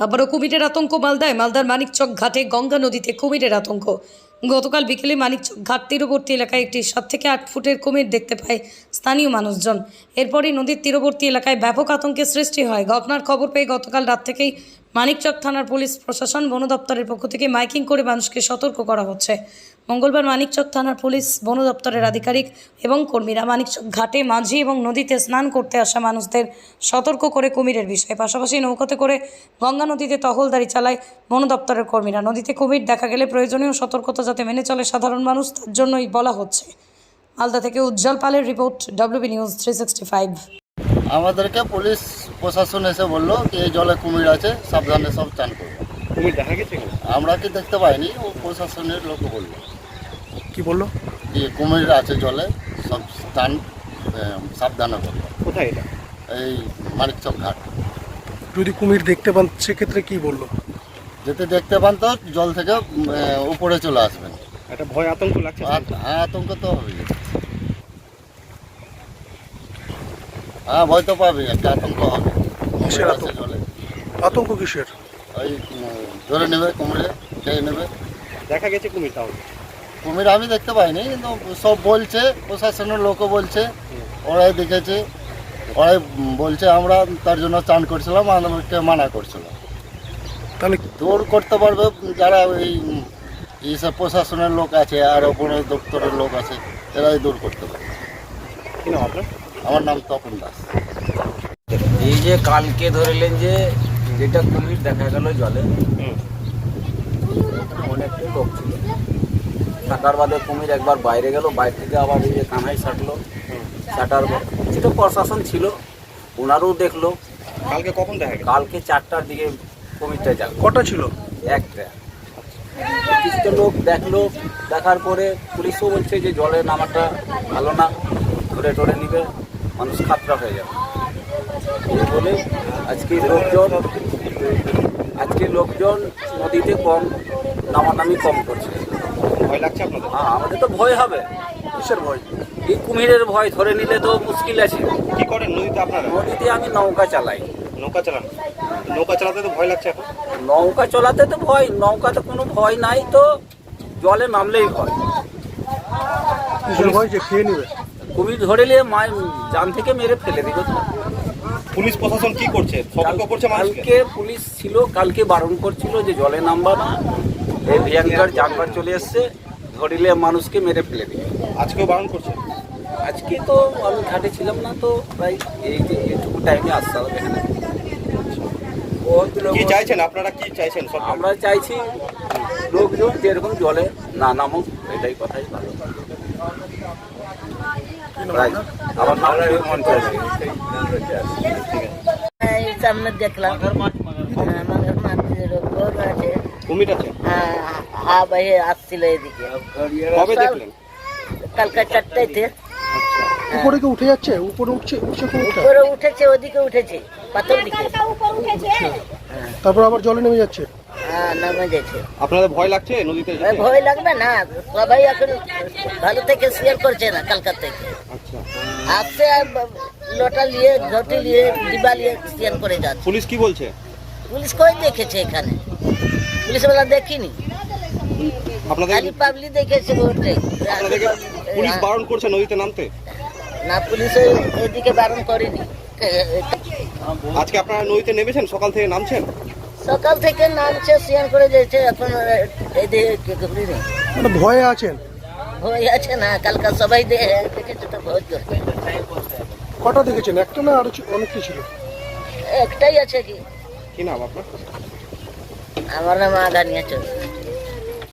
আবারও কুমিরের আতঙ্ক মালদায়। মালদার মানিকচক ঘাটে গঙ্গা নদীতে কুমিরের আতঙ্ক। গতকাল বিকেলে মানিকচক ঘাট তীরবর্তী এলাকায় একটি 7 থেকে 8 ফুটের কুমির দেখতে পায় স্থানীয় মানুষজন। এরপরই নদীর তীরবর্তী এলাকায় ব্যাপক আতঙ্কের সৃষ্টি হয়। ঘটনার খবর পেয়ে গতকাল রাত থেকেই মানিকচক থানার পুলিশ প্রশাসন বন দপ্তরের পক্ষ থেকে মাইকিং করে মানুষকে সতর্ক করা হচ্ছে। মঙ্গলবার মানিকচক থানার পুলিশ, বন দপ্তরের আধিকারিক এবং কর্মীরা মানিকচক ঘাটে মাঝি এবং নদীতে স্নান করতে আসা মানুষদের সতর্ক করে কুমিরের বিষয়ে, পাশাপাশি নৌকাতে করে গঙ্গা নদীতে টহলদারি চালায় বন দপ্তরের কর্মীরা। নদীতে কুমির দেখা গেলে প্রয়োজনীয় সতর্কতা যাতে মেনে চলে সাধারণ মানুষ, তার জন্যই বলা হচ্ছে। মালদা থেকে উজ্জ্বল পালের রিপোর্ট, WB নিউজ 365। আমাদেরকে পুলিশ প্রশাসন এসে বললো কি এই জলে কুমির আছে, সাবধানে সব চান করবো। কুমির দেখা গেছে এখানে? আমরা কি দেখতে পাইনি, ও প্রশাসনের লোক বললো কি বললো? যে কুমির আছে জলে, সব স্থান সাবধানে করবো। কোথায় এটা? এই মানিকচক ঘাট। যদি কুমির দেখতে পান সেক্ষেত্রে কি বললো? যেতে দেখতে পান তো জল থেকে উপরে চলে আসবেন। একটা ভয় আতঙ্ক লাগছে? হ্যাঁ, আতঙ্ক তো হবে। হ্যাঁ, ভয় তো পাবে, একটা আতঙ্ক হবে। কিসের কুমির আছে আতঙ্ক? জলে, আতঙ্ক কিসের? ওই ধরে নেবে, কুমিরে খেয়ে নেবে। দেখা গেছে কুমির? তাহলে কুমির আমি দেখতে পাইনি, কিন্তু সব বলছে, প্রশাসনের লোকও বলছে, ওরাই দেখেছে, ওরাই বলছে। আমরা তার জন্য চান করছিলাম, আমাদেরকে মানা করছিলাম। তাহলে দূর করতে পারবে যারা ওই এইসব প্রশাসনের লোক আছে আর বন দপ্তরের লোক আছে, এরাই দূর করতে পারবে। কি নাম আপনার? আমার নাম তপন দাস। এই যে কালকে ধরলেন যে যেটা কুমির দেখা গেল জলে, অনেকটাই লোক ছিল। থাকার বাদে কুমির একবার বাইরে গেল, বাইরে থেকে আবার এই যে কানাই ছাটলো, ছাটার পর সেটা প্রশাসন ছিল, ওনারও দেখলো। কালকে কখন দেখা গেল? কালকে 4টার দিকে কুমিরটা যাক। কটা ছিল? একটা কিছু লোক দেখলো, দেখার পরে পুলিশও বলছে যে জলে নামাটা ভালো না, ধরে টরে নিবে, মানুষ খাতরা হয়ে যাবে। এই বলে আজকে লোকজন নদীতে কম নামানামি কম করছে। ভয় লাগছে আপনাদের? হ্যাঁ, আমাদের তো ভয় হবে। কিসের ভয়? এই কুমিরের ভয়, ধরে নিলে তো মুশকিল আছে। কি করেন নদীতে আপনারা? নদীতে আমি নৌকা চালাই। নৌকা চালান? নৌকা চালাতে তো ভয় লাগছে এখন? নৌকা চালাতে তো ভয়, নৌকাতে কোনো ভয় নাই, তো জলে নামলেই ভয়। কিসের ভয়? যে খেয়ে নেবে? কুমির ধরে নিয়ে জান থেকে মেরে ফেলে দিবে তো। পুলিশ প্রশাসন কি করছে? সতর্ক করছে মানুষকে? কালকে পুলিশ ছিল, কালকে বারণ করছিল যে জলে নামবা না, এই ভয়ঙ্কর জানবার চলে এসছে, ধরিলে মানুষকে মেরে ফেলে দিবে। আজকেও বারণ করছে? আজকে তো আমি ঘাটে ছিলাম না, তো প্রায় এই যে এইটুকু টাইমে আসতে হবে এখানে। কি চাইছেন আপনারা? কি চাইছেন? আমরা চাইছি লোকজন যেরকম জলে না নামুক, এটাই কথাই ভালো। আমার নাম মঞ্চে এই সামনে দেখলাম আমাদের মাটির গরু আছে। কুমির আছে? হ্যাঁ ভাই, আসছিল এদিকে। কবে দেখলেন? কালকে 4টায়। উপরে কি উঠে যাচ্ছে? উপরে উঠছে? উপরে উঠেছে, ওদিকে উঠেছে, পাথর দিকে। তারপর আবার জলে নেমে যাচ্ছে? হ্যাঁ, নামে গেছে। আপনাদের ভয় লাগছে নদীতে? ভয় লাগবে না, সবাই এখন ভালো থেকে শেয়ার করছে না। কালকার থেকে আচ্ছা, আসছে, লোটা নিয়ে, ঘটি নিয়ে, ডিবা নিয়ে শেয়ার করে যাচ্ছে। পুলিশ কি বলছে? পুলিশ কই দেখেছে এখানে? পুলিশওয়ালা দেখিনি, আপনাদের খালি পাবলিক দেখেছে। আপনাদেরকে পুলিশ বারণ করছে নদীতে নামতে? না, পুলিশ এদিকে বারণ করেনি। আজকে আপনারা নদীতে নেমেছেন? সকাল থেকে নামছেন? সকাল থেকে নামছে, স্নান করে যাচ্ছে, এখন এদিকে ঘুরিনি। মানে ভয়ে আছেন? ভয় আছে না, কালকা সবাই দেখেছে তো ভয় করছে। কটা দেখেছেন? একটা না আরো অনেক কিছু ছিল? একটাই আছে। কি কি নাম আপনার? আমার নাম আগানিয়া চৌধুরী।